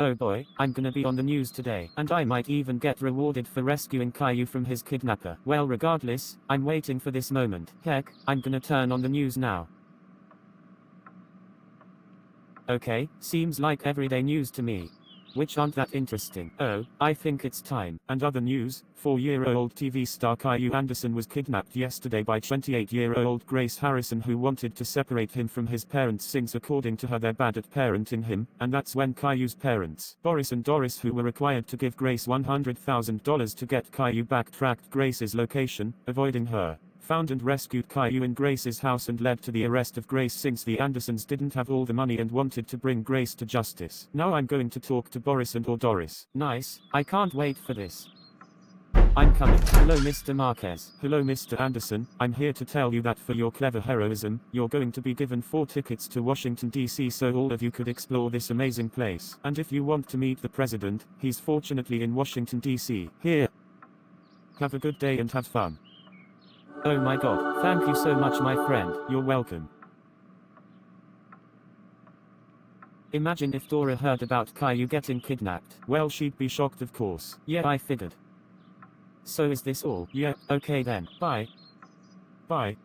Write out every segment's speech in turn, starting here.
Oh boy, I'm gonna be on the news today, and I might even get rewarded for rescuing Caillou from his kidnapper. Well, regardless, I'm waiting for this moment. Heck, I'm gonna turn on the news now. Okay, seems like everyday news to me. Which aren't that interesting. Oh, I think it's time. And other news, 4-year-old TV star Caillou Anderson was kidnapped yesterday by 28-year-old Grace Harrison, who wanted to separate him from his parents since according to her they're bad at parenting him, and that's when Caillou's parents, Boris and Doris, who were required to give Grace $100,000 to get Caillou back, tracked Grace's location, avoiding her, found and rescued Caillou in Grace's house, and led to the arrest of Grace since the Andersons didn't have all the money and wanted to bring Grace to justice. Now I'm going to talk to Boris and or Doris. Nice, I can't wait for this. I'm coming. Hello Mr. Marquez. Hello Mr. Anderson, I'm here to tell you that for your clever heroism, you're going to be given 4 tickets to Washington DC so all of you could explore this amazing place. And if you want to meet the president, he's fortunately in Washington DC. Here. Have a good day and have fun. Oh my god, thank you so much my friend, you're welcome. Imagine if Dora heard about Caillou getting kidnapped. Well, she'd be shocked of course. Yeah, I figured. So is this all? Yeah, okay then, bye. Bye.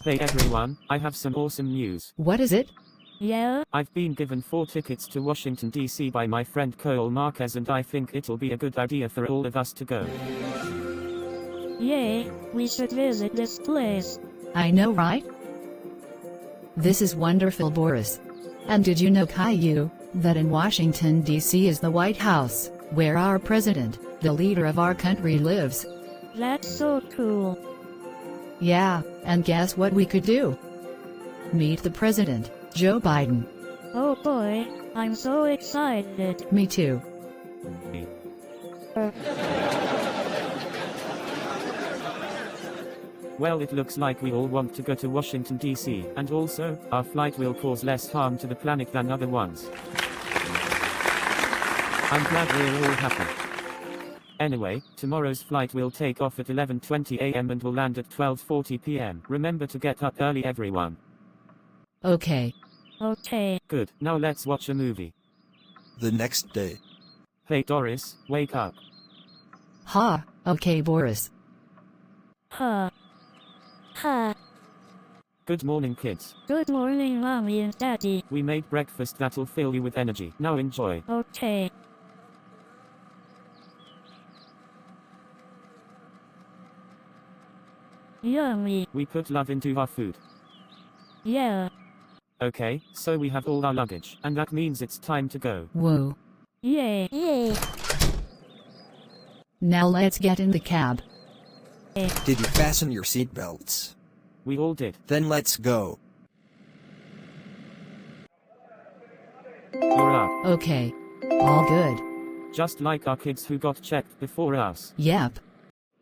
Hey everyone, I have some awesome news. What is it? Yeah? I've been given 4 tickets to Washington DC by my friend Caillou Marquez, and I think it'll be a good idea for all of us to go. Yay, we should visit this place. I know, right? This is wonderful, Boris. And did you know, Caillou, that in Washington, D.C. is the White House, where our president, the leader of our country, lives? That's so cool. Yeah, and guess what we could do? Meet the president, Joe Biden. Oh boy, I'm so excited. Me too. Well, it looks like we all want to go to Washington DC, and also, our flight will cause less harm to the planet than other ones. I'm glad we're all happy. Anyway, tomorrow's flight will take off at 11:20 a.m. and will land at 12:40 p.m. Remember to get up early everyone. Okay. Okay. Good, now let's watch a movie. The next day. Hey Doris, wake up. Ha, okay Boris. Huh. Huh. Good morning kids. Good morning, Mommy and Daddy. We made breakfast that'll fill you with energy. Now enjoy. Okay. Yummy. We put love into our food. Yeah. Okay, so we have all our luggage, and that means it's time to go. Whoa. Yay. Yay. Now let's get in the cab. Did you fasten your seatbelts? We all did. Then let's go. You're up. Okay. All good. Just like our kids who got checked before us. Yep.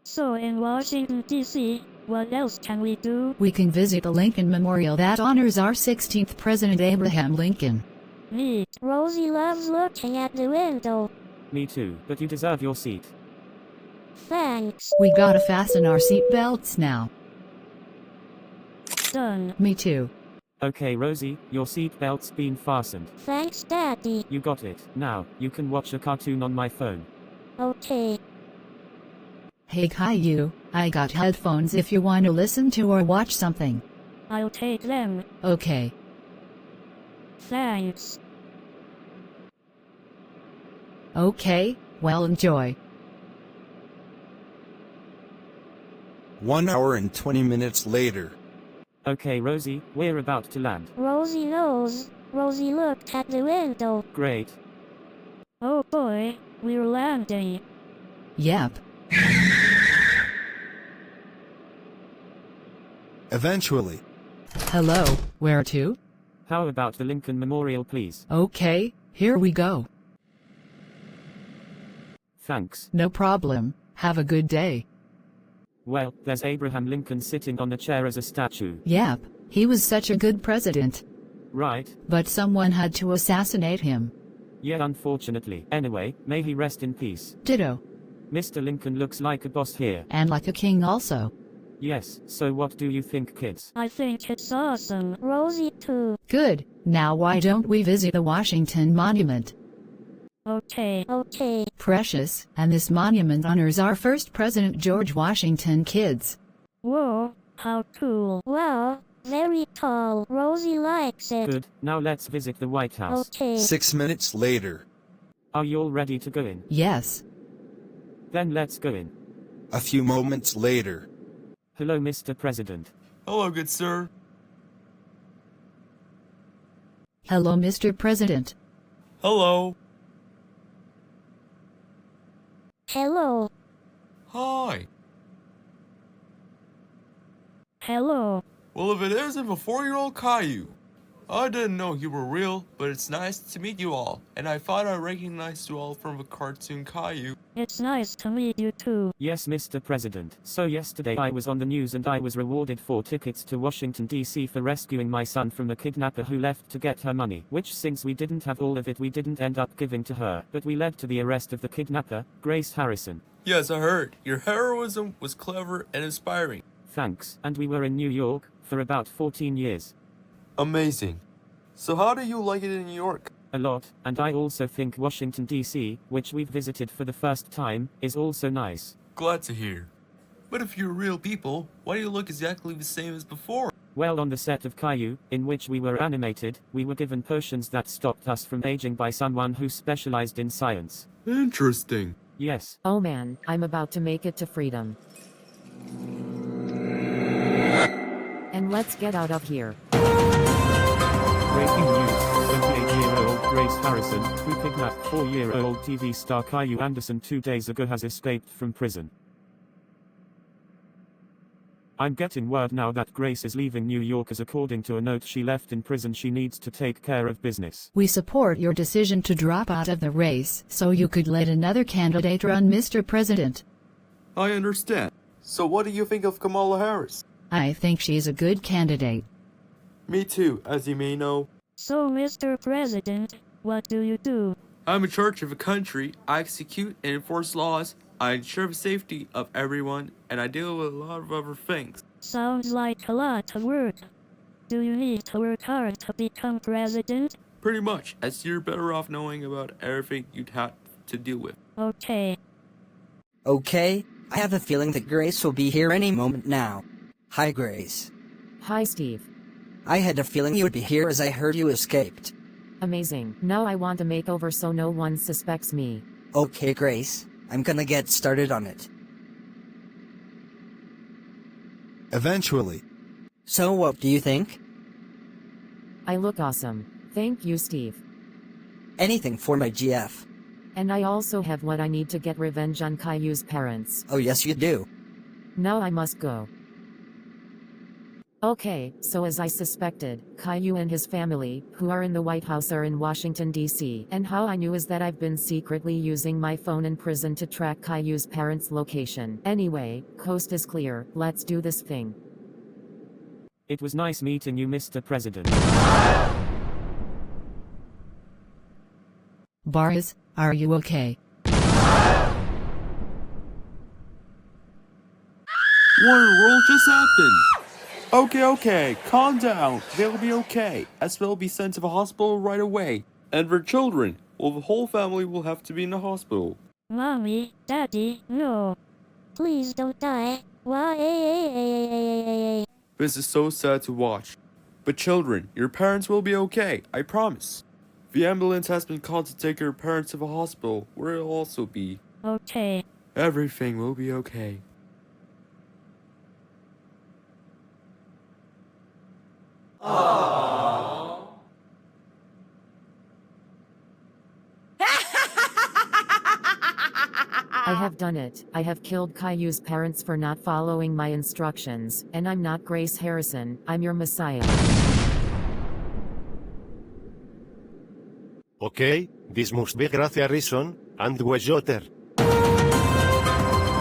So in Washington, D.C., what else can we do? We can visit the Lincoln Memorial that honors our 16th President Abraham Lincoln. Neat. Rosie loves looking at the window. Me too, but you deserve your seat. Thanks. We gotta fasten our seatbelts now. Done. Me too. Okay Rosie, your seatbelt's been fastened. Thanks, Daddy. You got it. Now, you can watch a cartoon on my phone. Okay. Hey Caillou, I got headphones if you want to listen to or watch something. I'll take them. Okay. Thanks. Okay, well enjoy. 1 hour and 20 minutes later. Okay Rosie, we're about to land. Rosie knows. Rosie looked at the window. Great. Oh boy, we're landing. Yep. Eventually. Hello, where to? How about the Lincoln Memorial please? Okay, here we go. Thanks. No problem, have a good day. Well, there's Abraham Lincoln sitting on a chair as a statue. Yep, he was such a good president. Right. But someone had to assassinate him. Yeah, unfortunately. Anyway, may he rest in peace. Ditto. Mr. Lincoln looks like a boss here. And like a king also. Yes, so what do you think kids? I think it's awesome. Rosie too. Good, now why don't we visit the Washington Monument? Okay. Precious, and this monument honors our first President George Washington, kids. Whoa, how cool. Wow, very tall. Rosie likes it. Good, now let's visit the White House. Okay. 6 minutes later. Are you all ready to go in? Yes. Then let's go in. A few moments later. Hello, Mr. President. Hello, good sir. Hello, Mr. President. Hello. Hello. Hi. Hello. Well, if it isn't a 4-year-old Caillou. I didn't know you were real, but it's nice to meet you all, and I thought I recognized you all from a cartoon Caillou. It's nice to meet you too. Yes, Mr. President. So yesterday I was on the news and I was rewarded 4 tickets to Washington, D.C. for rescuing my son from a kidnapper who left to get her money, which since we didn't have all of it we didn't end up giving to her, but we led to the arrest of the kidnapper, Grace Harrison. Yes, I heard. Your heroism was clever and inspiring. Thanks. And we were in New York for about 14 years. Amazing. So how do you like it in New York? A lot, and I also think Washington, D.C., which we've visited for the first time, is also nice. Glad to hear. But if you're real people, why do you look exactly the same as before? Well, on the set of Caillou, in which we were animated, we were given potions that stopped us from aging by someone who specialized in science. Interesting. Yes. Oh man, I'm about to make it to freedom. And let's get out of here. Breaking news. 28-year-old Grace Harrison, who kidnapped 4-year-old TV star Caillou Anderson 2 days ago, has escaped from prison. I'm getting word now that Grace is leaving New York, as according to a note she left in prison she needs to take care of business. We support your decision to drop out of the race so you could let another candidate run, Mr. President. I understand. So what do you think of Kamala Harris? I think she's a good candidate. Me too, as you may know. So, Mr. President, what do you do? I'm in charge of a country. I execute and enforce laws. I ensure the safety of everyone, and I deal with a lot of other things. Sounds like a lot of work. Do you need to work hard to become president? Pretty much, as you're better off knowing about everything you'd have to deal with. Okay. Okay, I have a feeling that Grace will be here any moment now. Hi, Grace. Hi Steve. I had a feeling you would be here as I heard you escaped. Amazing. Now I want a makeover so no one suspects me. Okay, Grace. I'm gonna get started on it. Eventually. So what do you think? I look awesome. Thank you, Steve. Anything for my GF. And I also have what I need to get revenge on Caillou's parents. Oh yes you do. Now I must go. Okay, so as I suspected, Caillou and his family, who are in the White House, are in Washington, D.C. And how I knew is that I've been secretly using my phone in prison to track Caillou's parents' location. Anyway, coast is clear, let's do this thing. It was nice meeting you, Mr. President. Boris, are you okay? What in the world just happened? Okay, calm down. They'll be okay, as they'll be sent to the hospital right away. And for children, well, the whole family will have to be in the hospital. Mommy, Daddy, no. Please don't die. Why? This is so sad to watch. But children, your parents will be okay, I promise. The ambulance has been called to take your parents to the hospital, where it'll also be. Okay. Everything will be okay. I have done it. I have killed Caillou's parents for not following my instructions, and I'm not Grace Harrison, I'm your messiah. Okay, this must be Grace Harrison, and Wejoter.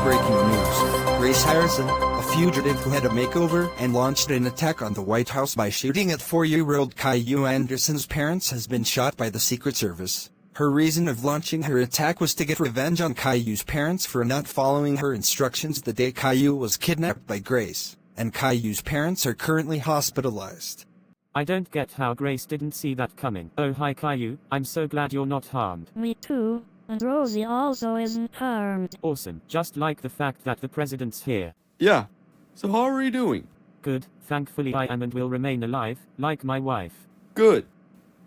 Breaking news. Grace Harrison, a fugitive who had a makeover and launched an attack on the White House by shooting at 4-year-old Caillou Anderson's parents, has been shot by the Secret Service. Her reason of launching her attack was to get revenge on Caillou's parents for not following her instructions the day Caillou was kidnapped by Grace, and Caillou's parents are currently hospitalized. I don't get how Grace didn't see that coming. Oh hi Caillou, I'm so glad you're not harmed. Me too, and Rosie also isn't harmed. Awesome, just like the fact that the president's here. Yeah. So how are you doing? Good, thankfully I am and will remain alive, like my wife. Good.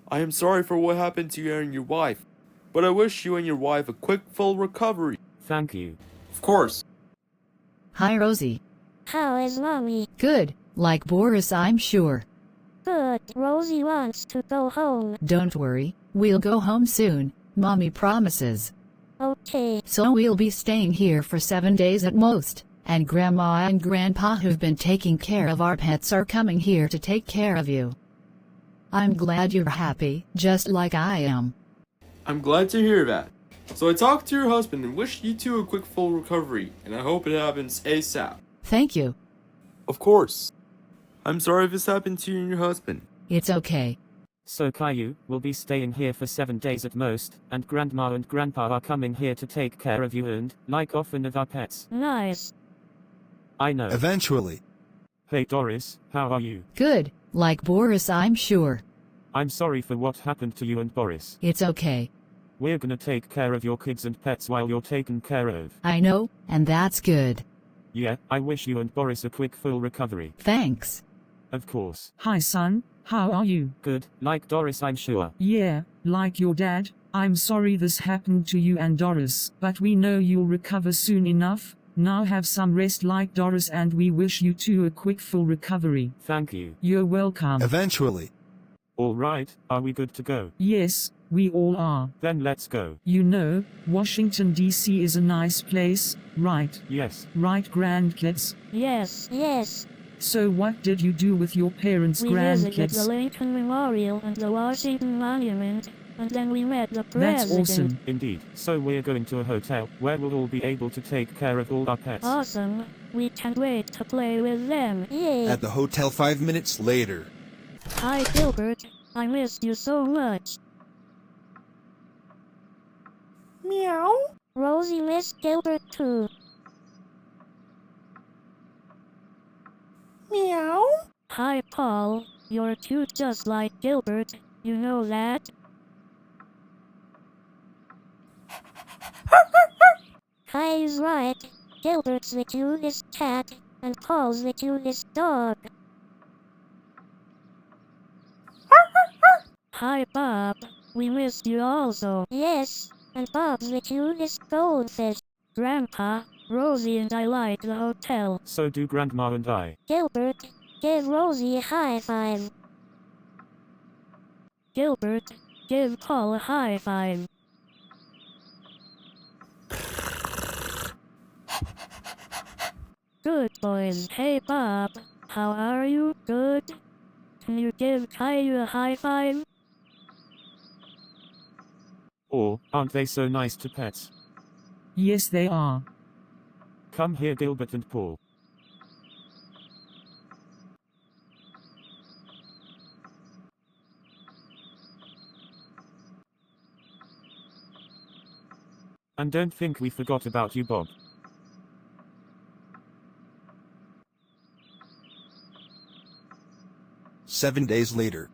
I am sorry for what happened to you and your wife, but I wish you and your wife a quick full recovery. Thank you. Of course. Hi Rosie. How is Mommy? Good, like Boris I'm sure. Good. Rosie wants to go home. Don't worry, we'll go home soon, Mommy promises. Okay. So we'll be staying here for 7 days at most, and Grandma and Grandpa who've been taking care of our pets are coming here to take care of you. I'm glad you're happy, just like I am. I'm glad to hear that. So I talked to your husband and wished you two a quick full recovery, and I hope it happens ASAP. Thank you. Of course. I'm sorry if this happened to you and your husband. It's okay. So Caillou will be staying here for 7 days at most, and Grandma and Grandpa are coming here to take care of you and, like often of our pets. Nice. I know. Eventually. Hey Doris, how are you? Good, like Boris I'm sure. I'm sorry for what happened to you and Boris. It's okay. We're gonna take care of your kids and pets while you're taken care of. I know, and that's good. Yeah, I wish you and Boris a quick full recovery. Thanks. Of course. Hi son, how are you? Good, like Doris I'm sure. Yeah, like your dad. I'm sorry this happened to you and Doris, but we know you'll recover soon enough. Now have some rest like Doris and we wish you two a quick full recovery. Thank you. You're welcome. Eventually. Alright, are we good to go? Yes, we all are. Then let's go. You know, Washington DC is a nice place, right? Yes. Right grandkids? Yes. Yes. So what did you do with your parents' We visited the grandkids? Lincoln Memorial and the Washington Monument, and then we met the president. That's awesome. Indeed. So we're going to a hotel, where we'll all be able to take care of all our pets. Awesome. We can't wait to play with them. Yay. At the hotel 5 minutes later. Hi Gilbert. I missed you so much. Meow. Rosie missed Gilbert too. Meow. Hi Paul. You're cute just like Gilbert. You know that? Kai's right. Gilbert's the cutest cat, and Paul's the cutest dog. Hi Bob. We missed you also. Yes, and Bob's the cutest goldfish. Grandpa, Rosie and I like the hotel. So do Grandma and I. Gilbert, give Rosie a high five. Gilbert, give Paul a high five. Good boys. Hey Bob, how are you? Good? Can you give Caillou a high five? Or, aren't they so nice to pets? Yes, they are. Come here Gilbert and Paul. And don't think we forgot about you, Bob. 7 days later.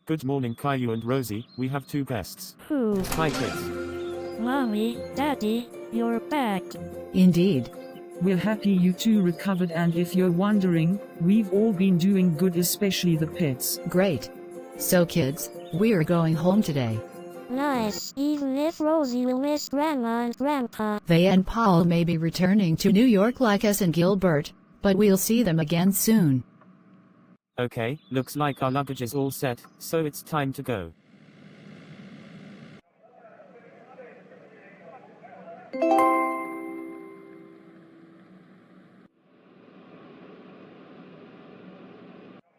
Good morning Caillou and Rosie, we have 2 guests. Who? Hi kids. Mommy, Daddy, you're back. Indeed. We're happy you two recovered, and if you're wondering, we've all been doing good, especially the pets. Great. So kids, we're going home today. Nice. Even if Rosie will miss Grandma and Grandpa. They and Paul may be returning to New York like us and Gilbert, but we'll see them again soon. Okay, looks like our luggage is all set, so it's time to go.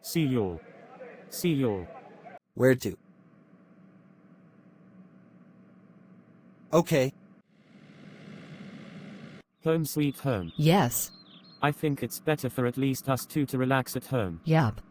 See y'all. See y'all. Where to? Okay. Home sweet home. Yes. I think it's better for at least us two to relax at home. Yup.